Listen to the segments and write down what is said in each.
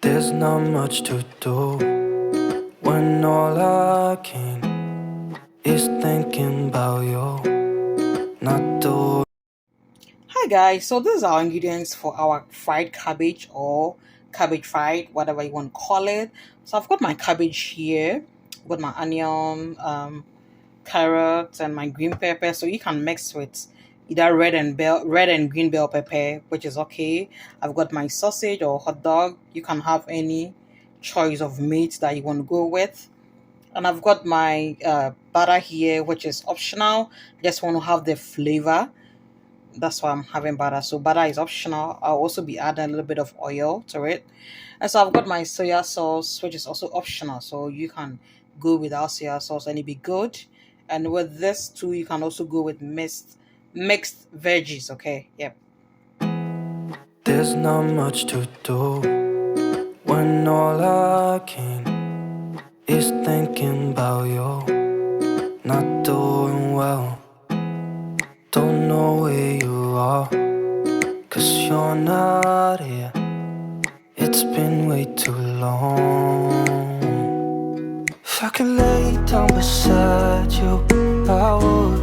There's not much to do when all I can is thinking about you, not doing. Hi guys, so this is our ingredients for our fried cabbage or cabbage fried, whatever you want to call it. So I've got my cabbage here, I've got my onion, carrots, and my green pepper. So you can mix with either red and green bell pepper, which is okay. I've got my sausage or hot dog. You can have any choice of meat that you want to go with. And I've got my butter here, which is optional. Just want to have the flavor. That's why I'm having butter. So butter is optional. I'll also be adding a little bit of oil to it. And so I've got my soya sauce, which is also optional. So you can go without soya sauce and it'll be good. And with this too, you can also go with mixed veggies. Okay. Yep. There's not much to do when all I can is thinking about you, not doing well. Don't know where you are, 'cause you're not here. It's been way too long. If I could lay down beside you, I would.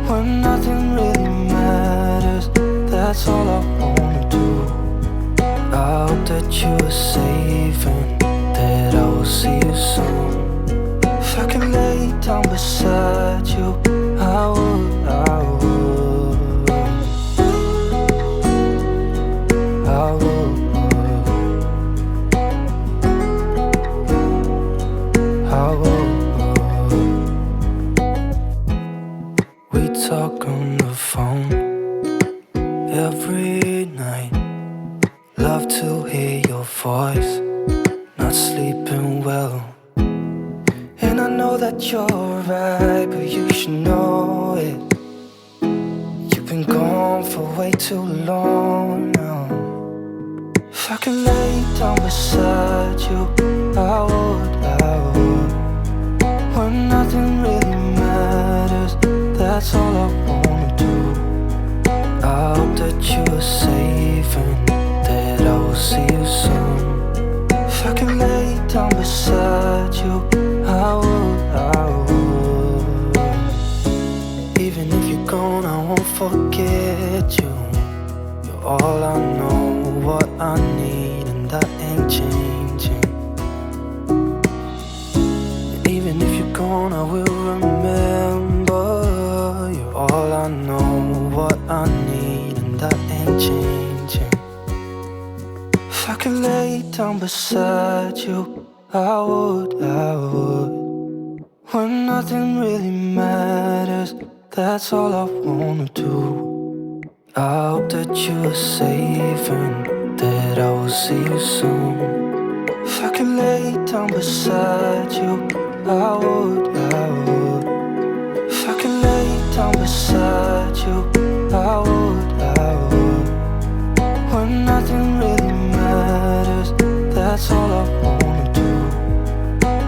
When nothing really matters, that's all I wanna do. I hope that you are safe and that I will see you soon. If I could lay down beside you, I would. We talk on the phone every night. Love to hear your voice, not sleeping well. And I know that you're right, but you should know it. You've been gone for way too long now. If I could lay down beside you, I would. When nothing really matters, that's all I wanna do. I hope that you are safe and that I will see you soon. If I could lay down beside you, I would. Even if you're gone, I won't forget you. You're all I know, what I need, and that ain't changing. And even if you're gone, I will remember. You're all I know, what I need, and that ain't changing. If I could lay down beside you, I would. When nothing really matters, that's all I wanna do. I hope that you are safe and that I will see you soon. If I could lay down beside you, I would. If I could lay down beside you, I would. When nothing really matters, that's all I wanna do.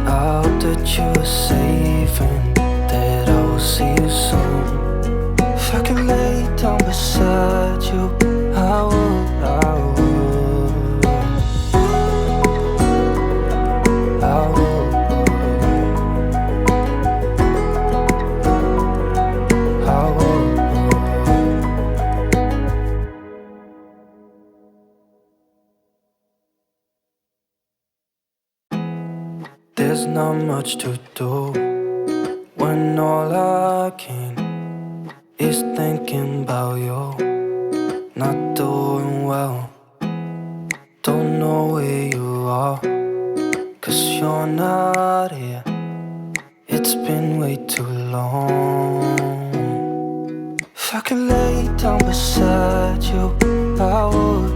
I hope that you are safe and that I will see you soon. If I could lay down beside you, I would. There's not much to do when all I can is thinking about you, not doing well. Don't know where you are, 'cause you're not here. It's been way too long. If I could lay down beside you, I would.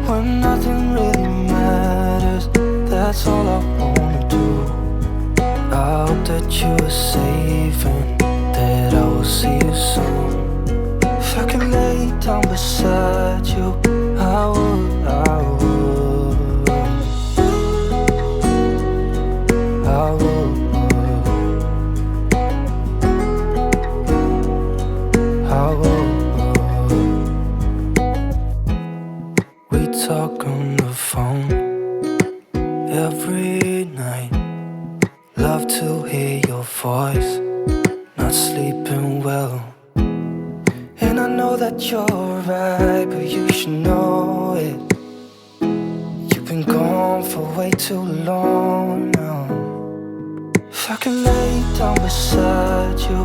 When nothing really matters, that's all I wanna do. I hope that you are safe and that I will see you soon. If I could lay down beside you, I would. sleeping well. And I know that you're right, but you should know it. You've been gone for way too long now. If I could lay down beside you,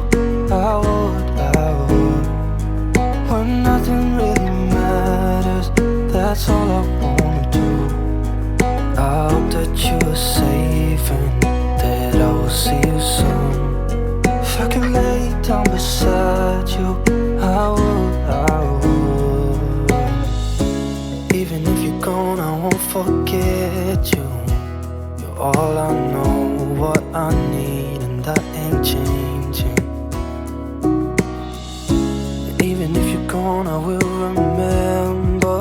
I would. When nothing really matters, that's all I wanna do. I hope that you are safe and that I will see you soon. If I could lay down beside you, I would. Even if you're gone, I won't forget you. You're all I know, what I need, and that ain't changing. And even if you're gone, I will remember.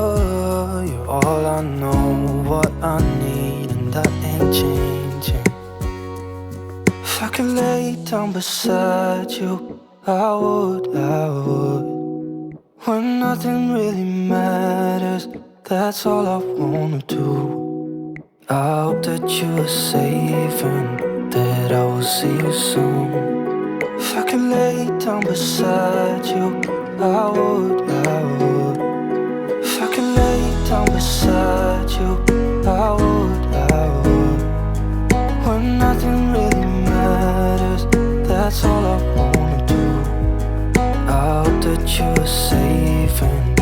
You're all I know, what I need, and that ain't changing. If I could lay down beside you, I would. When nothing really matters, that's all I wanna do. I hope that you are safe and that I will see you soon. If I could lay down beside you, I would. If I could lay down beside you, I would. When nothing really matters, that's all I wanna do. I hope that you are safe and